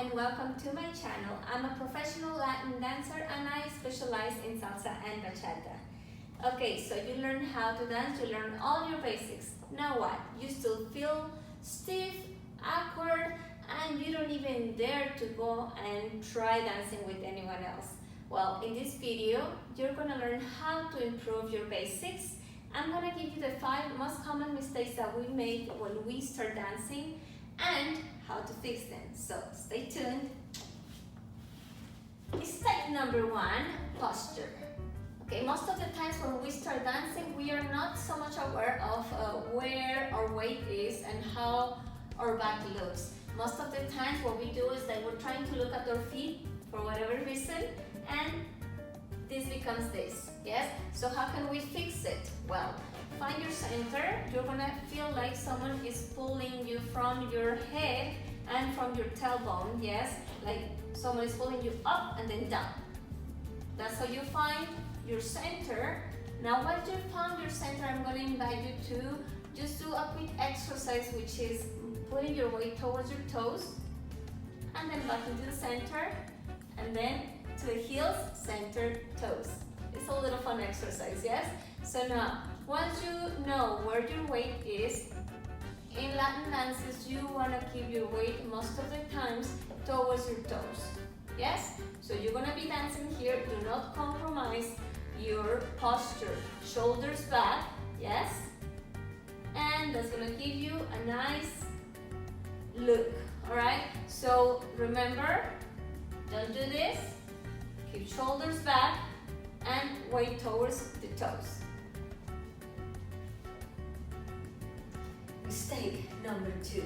and welcome to my channel. I'm a professional Latin dancer and I specialize in salsa and bachata. Okay, so you learn how to dance, you learn all your basics. Now what? You still feel stiff, awkward, and you don't even dare to go and try dancing with anyone else. Well, in this video, you're gonna learn how to improve your basics. I'm gonna give you the 5 most common mistakes that we make when we start dancing and how to fix them. So stay tuned. Mistake number 1, posture. Okay, most of the times when we start dancing, we are not so much aware of where our weight is and how our back looks. Most of the times what we do is that we're trying to look at our feet for whatever reason, and this becomes this, yes? So how can we fix it? Well, find your center. You're gonna feel like someone is pulling you from your head and from your tailbone, yes? Like someone is pulling you up and then down. That's how you find your center. Now once you found your center, I'm gonna invite you to just do a quick exercise, which is putting your weight towards your toes and then back into the center and then to the heels, center, toes. It's a little fun exercise, yes? So now, once you know where your weight is, in Latin dances, you want to keep your weight most of the times towards your toes, yes? So you're going to be dancing here, do not compromise your posture. Shoulders back, yes? And that's going to give you a nice look, all right? So remember, don't do this. Keep shoulders back and weight towards the toes. Mistake number 2,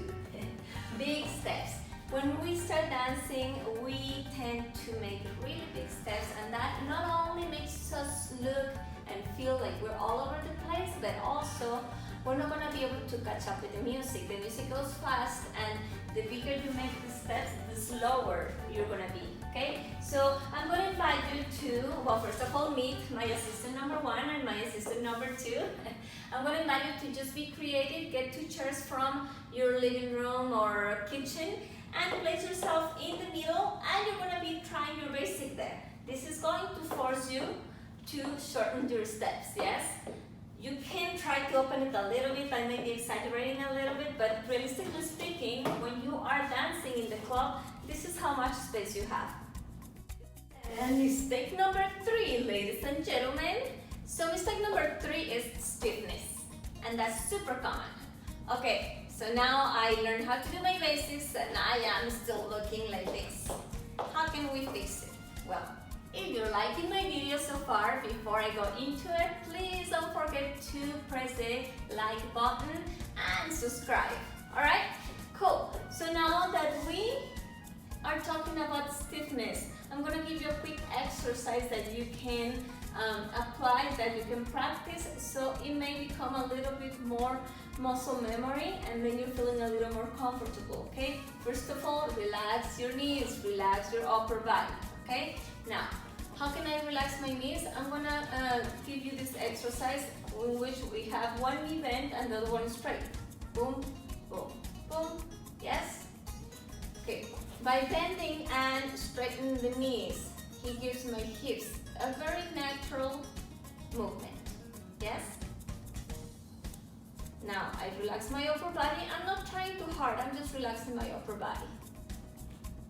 big steps. When we start dancing, we tend to make really big steps, and that not only makes us look and feel like we're all over the place, but also we're not gonna be able to catch up with the music. The music goes fast, and the bigger you make the steps, the slower you're gonna be, okay? So I'm gonna invite you to, well, first of all, meet my assistant number 1 and my assistant number 2. I'm gonna invite you to just be creative, get 2 chairs from your living room or kitchen, and place yourself in the middle, and you're gonna be trying your basic there. This is going to force you to shorten your steps, yes? You can try to open it a little bit, I may be exaggerating a little bit, but realistically speaking, when you are dancing in the club, this is how much space you have. And mistake number 3, ladies and gentlemen. So mistake number 3 is stiffness, and that's super common. Okay, so now I learned how to do my basics, and I am still looking like this. How can we fix it? Well, if you're liking my video so far, before I go into it, please don't forget to press the like button and subscribe. Alright? Cool. So now that we are talking about stiffness, I'm going to give you a quick exercise that you can apply, that you can practice, so it may become a little bit more muscle memory, and then you're feeling a little more comfortable, okay? First of all, relax your knees, relax your upper body, okay? Now, how can I relax my knees? I'm gonna give you this exercise in which we have one knee bent and the other one straight. Boom, boom, boom, yes? Okay, by bending and straightening the knees, he gives my hips a very natural movement, yes? Now, I relax my upper body. I'm not trying too hard, I'm just relaxing my upper body.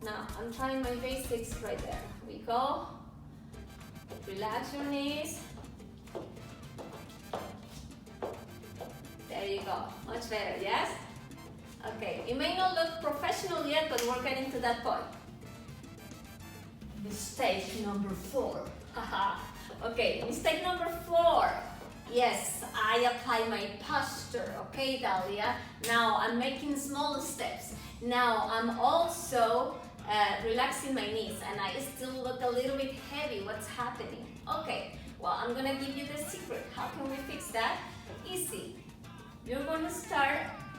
Now, I'm trying my basics right there. We go. Relax your knees. There you go. Much better, yes? Okay, it may not look professional yet, but we're getting to that point. Mistake number 4. Okay, mistake number 4. Yes, I apply my posture, okay, Dalia? Now I'm making small steps. Now I'm also relaxing my knees, and I still look a little bit heavy. What's happening? Okay, well, I'm gonna give you the secret. How can we fix that? Easy. You're gonna start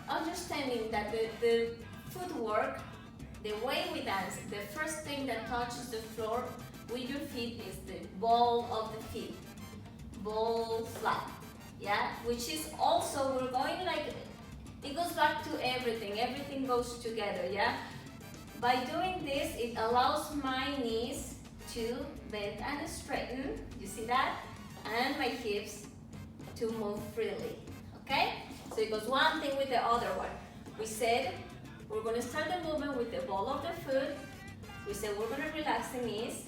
understanding that the footwork, the way we dance, the first thing that touches the floor with your feet is the ball of the feet. Ball flat, yeah? Which is also, we're going like, it goes back to everything. Everything goes together, yeah? By doing this, it allows my knees to bend and straighten, you see that? And my hips to move freely, okay? So it goes one thing with the other one. We said we're gonna start the movement with the ball of the foot. We said we're gonna relax the knees.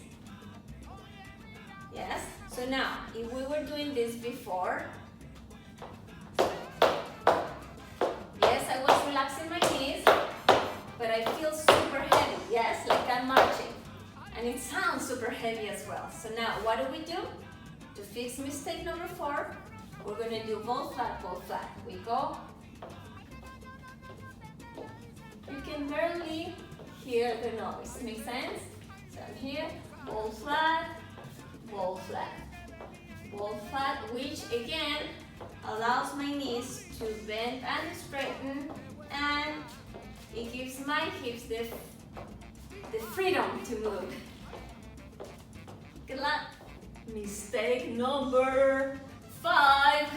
Yes? So now, if we were doing this before, yes, I was relaxing my knees, but I feel super heavy, yes? Like I'm marching. And it sounds super heavy as well. So now, what do we do? To fix mistake number 4, we're gonna do ball flat, ball flat. We go. You can barely hear the noise, make sense? So I'm here, ball flat, which again allows my knees to bend and straighten, and it gives my hips the freedom to move. Good luck. Mistake number 5,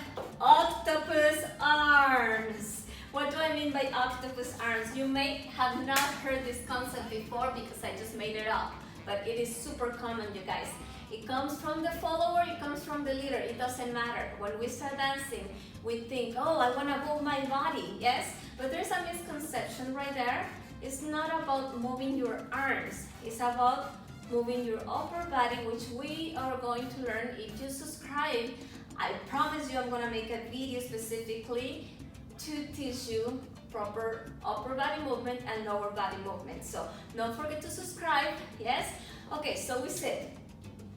octopus arms. What do I mean by octopus arms? You may have not heard this concept before because I just made it up, but it is super common, you guys. It comes from the follower, it comes from the leader, it doesn't matter. When we start dancing, we think, oh, I want to move my body, yes? But there's a misconception right there. It's not about moving your arms, it's about moving your upper body, which we are going to learn. If you subscribe, I promise you I'm going to make a video specifically to teach you proper upper body movement and lower body movement. So don't forget to subscribe, yes? Okay, so we said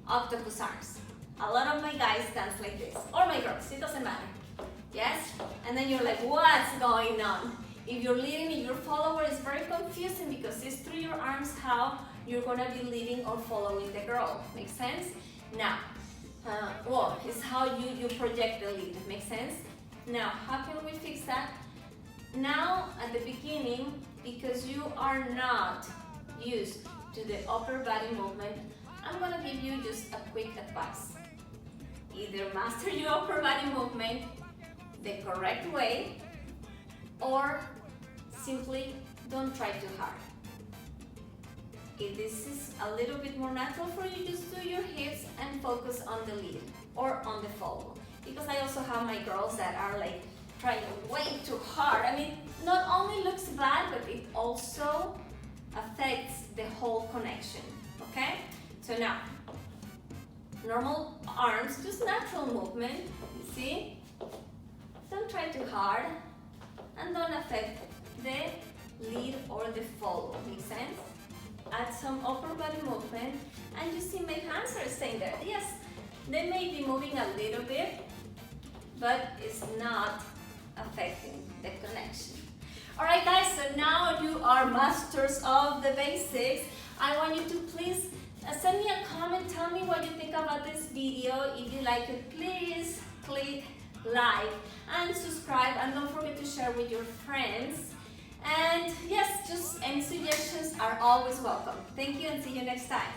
octopus arms. A lot of my guys dance like this, or my girls, it doesn't matter, yes? And then you're like, what's going on? If you're leading, if your follower, is very confusing because it's through your arms how you're gonna be leading or following the girl, make sense? Now, well, it's how you project the lead, make sense? Now, how can we fix that? Now, at the beginning, because you are not used to the upper body movement, I'm gonna give you just a quick advice. Either master your upper body movement the correct way, or simply don't try too hard. If this is a little bit more natural for you, just do your hips and focus on the lead or on the follow. Because I also have my girls that are like trying way too hard. I mean, not only looks bad, but it also affects the whole connection, okay? So now, normal arms, just natural movement, you see? Don't try too hard and don't affect the lead or the follow, make sense? Add some upper body movement, and you see my hands are staying there. Yes, they may be moving a little bit, but it's not affecting the connection. All right, guys, so now you are masters of the basics. I want you to please send me a comment, tell me what you think about this video. If you like it, please click like and subscribe, and don't forget to share with your friends. And yes, just any suggestions are always welcome. Thank you and see you next time.